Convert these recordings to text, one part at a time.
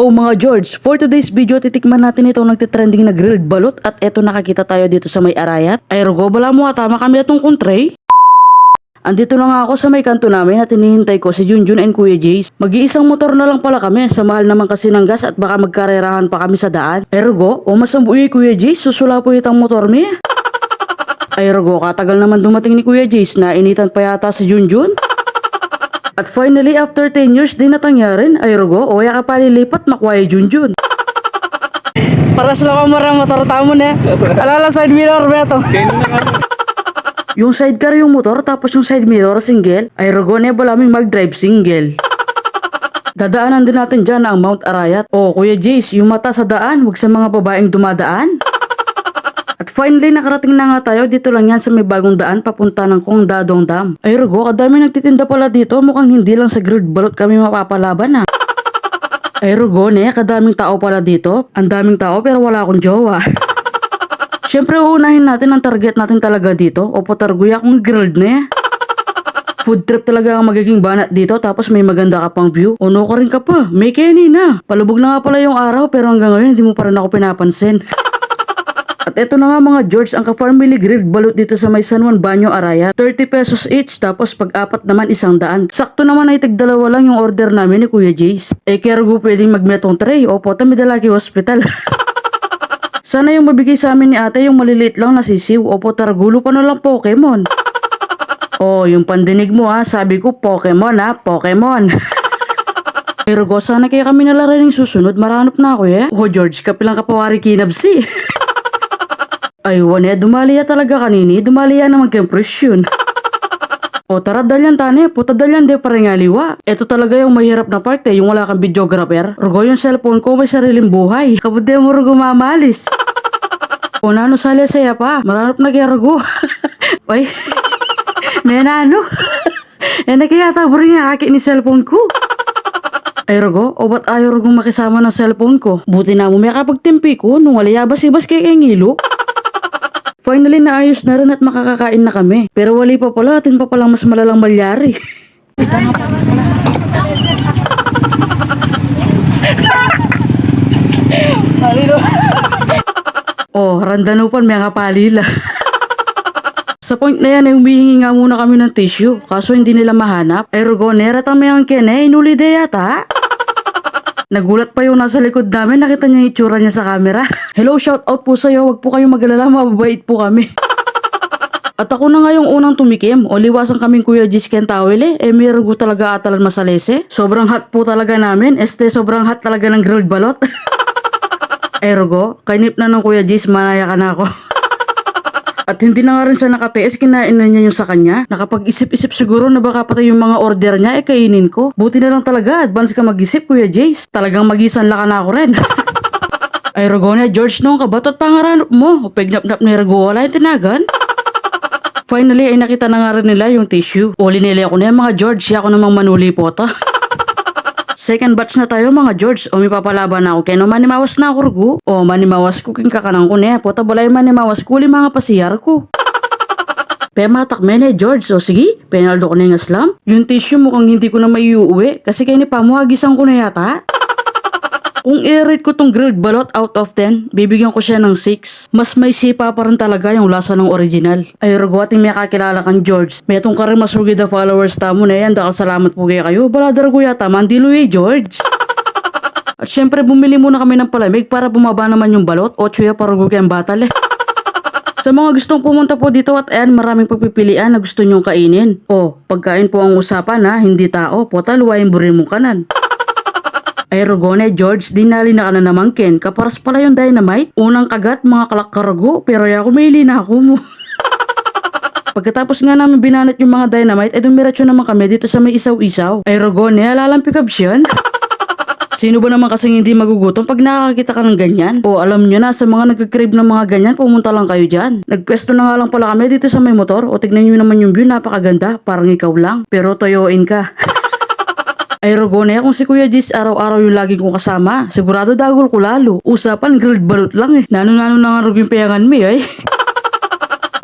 Hello mga George, for today's video titikman natin itong nagtitrending na grilled balot at eto nakakita tayo dito sa may arayat. Ay rogo bala mo tama kami atong kontre. Andito na nga ako sa may kanto namin at hinihintay ko si Junjun and Kuya Jace. Mag-iisang motor na lang pala kami, sa mahal naman kasi ng gas at baka magkarerahan pa kami sa daan. Ergo, o masambuhi Kuya Jace, susula po itang motor mi. Ay rogo, katagal naman dumating ni Kuya Jace na initan pa yata si Junjun. At finally, after 10 years din natangyarin, ay rogo, o ya ka palilipat makway Junjun. Para sa lang marang motor tamo na. Alala side mirror beto. Yung sidecar yung motor tapos yung side mirror single, ay rogo na balaming mag-drive single. Dadaanan din natin dyan ang Mount Arayat. O Kuya Jace, yung mata sa daan, wag sa mga babaeng dumadaan. At finally, nakarating na nga tayo. Dito lang yan sa may bagong daan papunta ng Kongdadong Dam. Ay rogo, kadami nagtitinda pala dito. Mukhang hindi lang sa grilled balot kami mapapalaban ha. Ay rogo, kadaming tao pala dito. Ang daming tao pero wala akong jowa. Siyempre, uunahin natin ang target natin talaga dito. O patarguya kung grilled na. Food trip talaga ang magiging banat dito tapos may maganda ka pang view. O no ka rin ka pa, may Kenny na. Palubog na nga pala yung araw pero hanggang ngayon hindi mo pa rin ako pinapansin. At eto na nga mga George, ang ka-family grilled balot dito sa may San Juan Banyo Arayat. 30 pesos each, tapos pag-apat naman 100. Sakto naman ay tig-2 lang yung order namin ni Kuya Jace. Kaya rugo pwedeng magmetong tray. Opo, tamidalagi hospital. Sana yung mabigay sa amin ni ate yung maliliit lang na sisiw. Opo, taragulo pa na lang Pokemon. Oh, yung pandinig mo ha, sabi ko Pokemon ha, Pokemon. Pero go, sana kaya kami nalarin yung susunod, maranap na ako Oh George, kapilang kapawari kinabsi. Ay, wane, dumaliya talaga kanini. Dumaliya naman kayong presyon. O tara dalyan tane, puta dalyan de parang aliwa. Ito talaga yung mahirap na part yung wala kang videographer. Rugo yung cellphone ko may sariling buhay. Kabuti mo rugo mamalis. O nano sali saya pa, maranap na kaya rugo. Ay, may nano. Nakiyata buri niya kaki ni cellphone ko. Ay rugo, o ba't ayaw rugo makisama ng cellphone ko? Buti na mo may kapagtimpi ko nung waliyabas-ibas kay ngilo. Finally, naayos na rin at makakakain na kami. Pero wali pa pala, atin pa palang mas malalang malyari. Oh, randanupan may kapalila. Sa point na yan ay humihingi nga muna kami ng tissue. Kaso hindi nila mahanap. Ay rugo, nerat ang mayang kene, inulide yata. Nagulat pa yung nasa likod namin, nakita niya yung itsura niya sa camera. Hello, shout out po sa'yo, wag po kayong mag-alala, mababait po kami. At ako na nga yung unang tumikim, o liwasan kaming Kuya Jace Kentawel may rugo talaga atalan masalese. Sobrang hot po talaga namin, sobrang hot talaga ng grilled balot. Rugo, kainip na ng Kuya Jace, manaya ka na ako. At hindi na nga rin siya nakatiis, kinain na niya yung sa kanya. Nakapag-isip-isip siguro na baka pati yung mga order niya kainin ko. Buti na lang talaga, advance ka mag-isip Kuya Jace. Talagang magisan laka na ako rin. Ay rugo na George nung kabatot pangaranap mo. Pegnap-nap ni rugo wala yung tinagan. Finally ay nakita na nga rin nila yung tissue. Uli nila ako na mga George, siya ako namang manuli po ta. Second batch na tayo mga George. O may papalaban na ako kaya no manimawas na ako rugo. O manimawas ko king kakanang ko niya. Pota balay manimawas ko mga pasiyar ko. Pematak mene George. O sige, penaldo ko na yung aslam. Yung tissue mukhang hindi ko na maiuwi. Kasi kayo ni pamuhagisan ko na yata. Kung i-rate ko tong grilled balot out of 10, bibigyan ko siya ng 6. Mas may sipa pa rin talaga yung lasa ng original. Ay rugo ating may kakilala kang George. May itong karin masugi the followers tamo na yan. Dahil salamat po kayo. Baladar ko yata mandilo George. At syempre bumili muna kami ng palamig para bumaba naman yung balot. 8 ya para rugo kayang batal Sa mga gustong pumunta po dito at ayan maraming pagpipilian na gusto nyong kainin. O, pagkain po ang usapan hindi tao. Pota luwain burin mong kanan. Ay rugone George, dinali na ka na naman Ken. Kaparas pala yung dynamite. Unang kagat mga kalakarago. Pero ya kumili na ako mo. Pagkatapos nga namin binanat yung mga dynamite, dumiretso naman kami dito sa may isaw-isaw. Ay rugone, alalampick up siya. Sino ba naman kasing hindi magugutom pag nakakita ka ng ganyan? O alam nyo na, sa mga nagkakrib ng mga ganyan, pumunta lang kayo dyan. Nagpwesto na nga lang pala kami dito sa may motor. O tignan nyo naman yung view, napakaganda. Parang ikaw lang. Pero toyoin ka. Ay rugo na kung si Kuya Jace araw-araw yung laging kong kasama. Sigurado dagol ko lalo. Usapan grilled balot lang Nano-nano na nga rugo yung payangan mi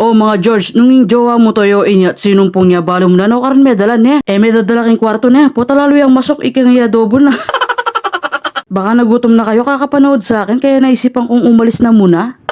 O mga George, nung yung jowa mo toyoin niya at sinumpong niya balong na no karon medalan niya. May dadala king kwarto niya. Puta lalo yung masok ikang yadobo na. Baka nagutom na kayo kakapanood sa akin kaya naisipan kong umalis na muna.